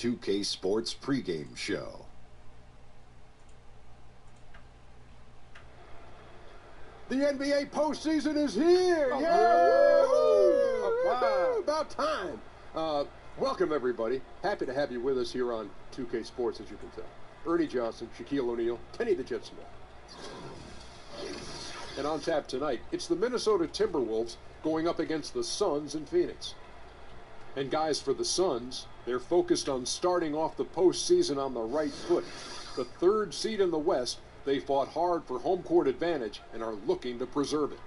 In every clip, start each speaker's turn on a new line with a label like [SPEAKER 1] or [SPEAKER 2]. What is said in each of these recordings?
[SPEAKER 1] 2K Sports pregame show.
[SPEAKER 2] The NBA postseason is here! About time! Welcome, everybody. Happy to have you with us here on 2K Sports, as you can tell. Ernie Johnson, Shaquille O'Neal, Kenny the Jet Smith. And on tap tonight, it's the Minnesota Timberwolves going up against the Suns in Phoenix. And guys, for the Suns, they're focused on starting off the postseason on the right foot. The third seed in the West, they fought hard for home court advantage and are looking to preserve it.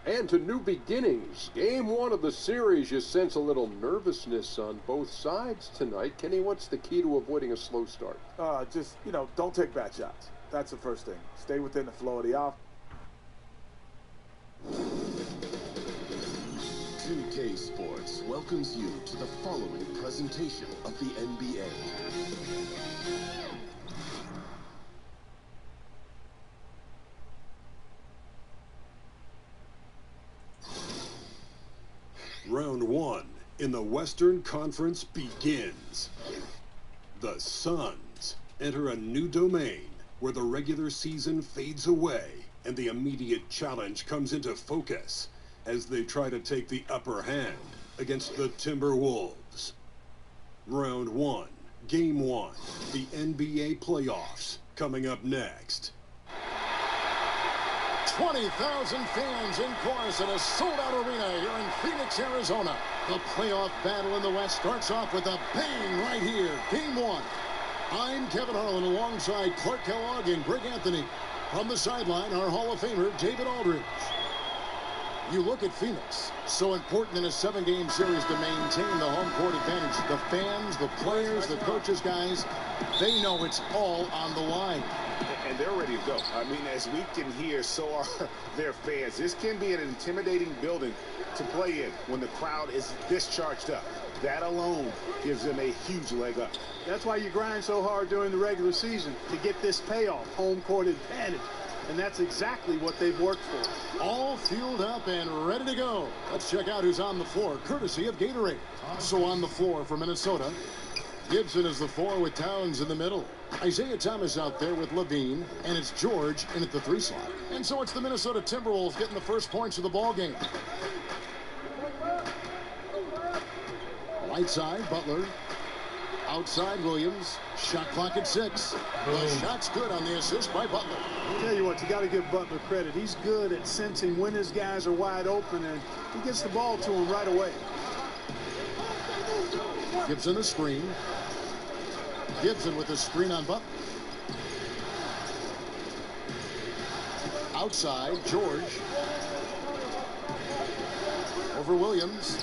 [SPEAKER 2] And to new beginnings. Game one of the series, you sense a little nervousness on both sides tonight. Kenny, what's the key to avoiding a slow start?
[SPEAKER 3] Don't take bad shots. That's the first thing. Stay within the flow of the offense.
[SPEAKER 1] 2K Sports welcomes you to the following presentation of the NBA. Round one in the Western Conference begins. The Suns enter a new domain where the regular season fades away and the immediate challenge comes into focus as they try to take the upper hand against the Timberwolves. Round one, game one, the NBA playoffs coming up next.
[SPEAKER 4] 20,000 fans in chorus in a sold-out arena here in Phoenix, Arizona. The playoff battle in the West starts off with a bang right here. Game one. I'm Kevin Harlan alongside Clark Kellogg and Greg Anthony. From the sideline, our Hall of Famer, David Aldridge. You look at Phoenix, so important in a 7-game series to maintain the home court advantage. The fans, the players, the coaches, guys, they know it's all on the line.
[SPEAKER 5] And they're ready to go. I mean, as we can hear, so are their fans. This can be an intimidating building to play in when the crowd is this charged up. That alone gives them a huge leg up.
[SPEAKER 6] That's why you grind so hard during the regular season, to get this payoff, home court advantage. And that's exactly what they've worked for.
[SPEAKER 4] All fueled up and ready to go. Let's check out who's on the floor, courtesy of Gatorade. So on the floor for Minnesota, Gibson is the 4 with Towns in the middle. Isaiah Thomas out there with Levine, and it's George in at the 3 slot. And so it's the Minnesota Timberwolves getting the first points of the ball game. Right side, Butler. Outside, Williams. Shot clock at 6. The shot's good on the assist by Butler.
[SPEAKER 6] I'll tell you what, you got to give Butler credit. He's good at sensing when his guys are wide open, and he gets the ball to him right away.
[SPEAKER 4] Gibson a screen. Gibson with a screen on Butler. Outside, George. Over Williams.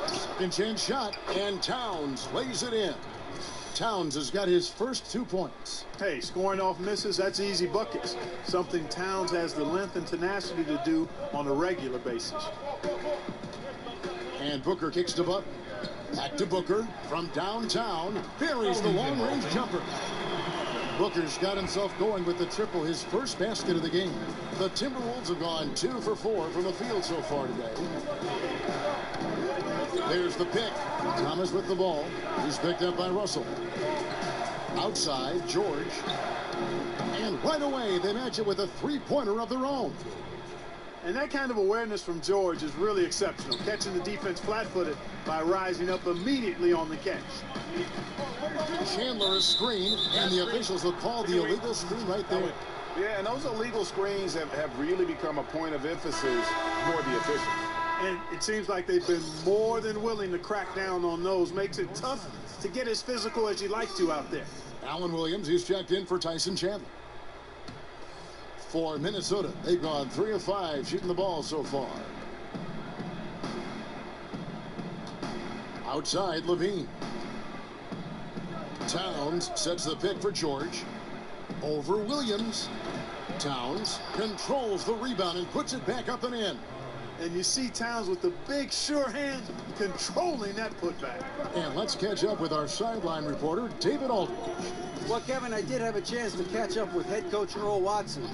[SPEAKER 4] Second chance shot, and Towns lays it in. Towns has got his first 2 points.
[SPEAKER 6] Hey, scoring off misses, that's easy buckets. Something Towns has the length and tenacity to do on a regular basis.
[SPEAKER 4] And Booker kicks to Butler. Back to Booker from downtown. Buries the long-range jumper. Booker's got himself going with the triple, his first basket of the game. The Timberwolves have gone 2 for 4 from the field so far today. There's the pick. Thomas with the ball. He's picked up by Russell. Outside, George. And right away, they match it with a 3-pointer of their own.
[SPEAKER 6] And that kind of awareness from George is really exceptional, catching the defense flat-footed by rising up immediately on the catch.
[SPEAKER 4] Chandler is screened, and the officials will call the illegal screen right there.
[SPEAKER 5] Yeah, and those illegal screens have really become a point of emphasis for the officials.
[SPEAKER 6] And it seems like they've been more than willing to crack down on those. Makes it tough to get as physical as you'd like to out there.
[SPEAKER 4] Allen Williams, he's checked in for Tyson Chandler. For Minnesota, they've gone 3 of 5 shooting the ball so far. Outside, Levine. Towns sets the pick for George. Over Williams. Towns controls the rebound and puts it back up and in.
[SPEAKER 6] And you see Towns with the big, sure hand controlling that putback.
[SPEAKER 4] And let's catch up with our sideline reporter, David Aldridge.
[SPEAKER 7] Well, Kevin, I did have a chance to catch up with head coach Earl Watson.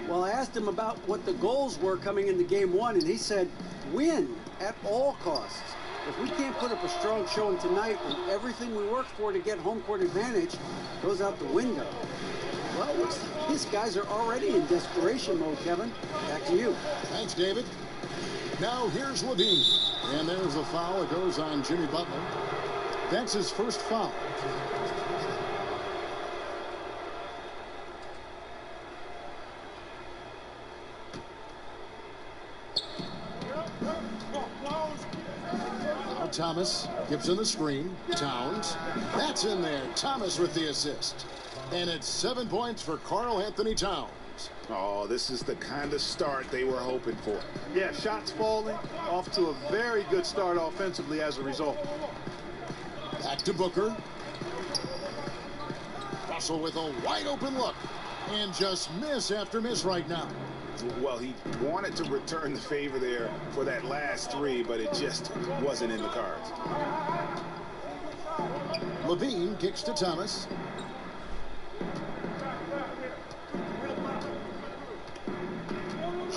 [SPEAKER 7] Well, I asked him about what the goals were coming into game one, and he said, win at all costs. If we can't put up a strong showing tonight, then everything we worked for to get home court advantage goes out the window. Well, looks like these guys are already in desperation mode, Kevin. Back to you.
[SPEAKER 4] Thanks, David. Now here's Levine. And there's a foul. It goes on Jimmy Butler. That's his first foul. Now Thomas gives him the screen. Towns. That's in there. Thomas with the assist. And it's 7 points for Karl Anthony Towns.
[SPEAKER 5] Oh, this is the kind of start they were hoping for.
[SPEAKER 6] Yeah, shots falling, off to a very good start offensively as a result.
[SPEAKER 4] Back to Booker. Russell with a wide open look. And just miss after miss right now.
[SPEAKER 5] Well, he wanted to return the favor there for that last three, but it just wasn't in the cards.
[SPEAKER 4] Levine kicks to Thomas.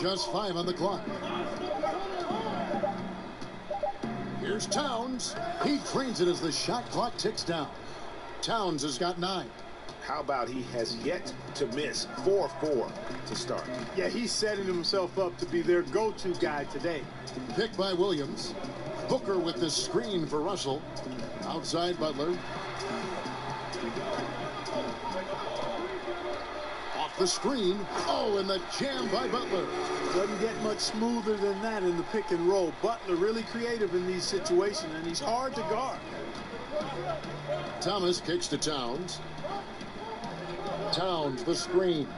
[SPEAKER 4] Just 5 on the clock. Here's Towns. He drains it as the shot clock ticks down. Towns has got 9.
[SPEAKER 5] How about he has yet to miss 4-4 to start?
[SPEAKER 6] Yeah, he's setting himself up to be their go-to guy today.
[SPEAKER 4] Picked by Williams. Booker with the screen for Russell. Outside Butler. Off the screen. Oh, and the jam by Butler.
[SPEAKER 6] Doesn't get much smoother than that in the pick and roll. Butler really creative in these situations, and he's hard to guard.
[SPEAKER 4] Thomas kicks to Towns. Towns, the screen.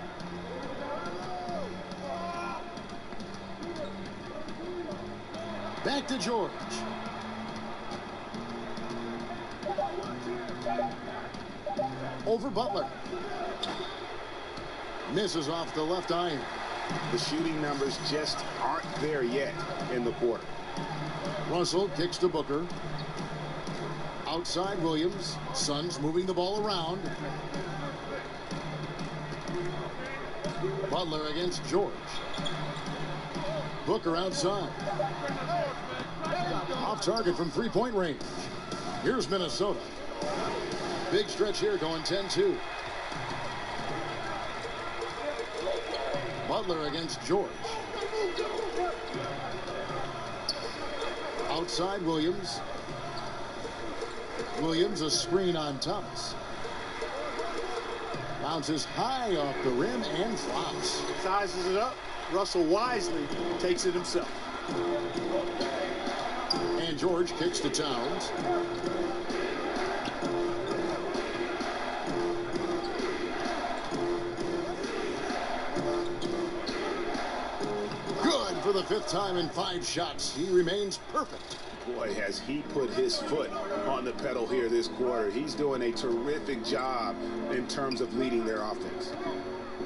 [SPEAKER 4] Back to George. Over Butler. Misses off the left iron.
[SPEAKER 5] The shooting numbers just aren't there yet in the quarter.
[SPEAKER 4] Russell kicks to Booker. Outside Williams. Suns moving the ball around. Butler against George. Booker outside. Off target from three-point range. Here's Minnesota. Big stretch here going 10-2. Butler against George. Outside Williams. Williams a screen on Thomas. Bounces high off the rim and flops.
[SPEAKER 6] Sizes it up. Russell wisely takes it himself.
[SPEAKER 4] And George kicks to Towns. Good for the 5th time in 5 shots. He remains perfect.
[SPEAKER 5] Boy, has he put his foot on the pedal here this quarter. He's doing a terrific job in terms of leading their offense.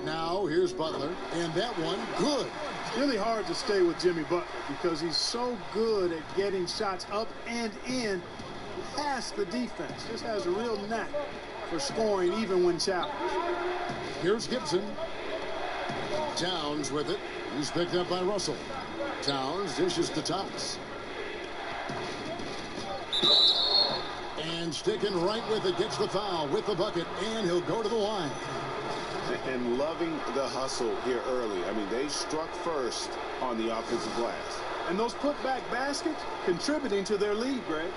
[SPEAKER 4] Now here's Butler, and that one good.
[SPEAKER 6] It's really hard to stay with Jimmy Butler because he's so good at getting shots up and in past the defense. Just has a real knack for scoring even when challenged.
[SPEAKER 4] Here's Gibson. Towns with it. He's picked up by Russell. Towns dishes to Thomas. And sticking right with it, gets the foul with the bucket, and he'll go to the line.
[SPEAKER 5] And loving the hustle here early. I mean, they struck first on the offensive glass.
[SPEAKER 6] And those putback baskets contributing to their lead, Greg.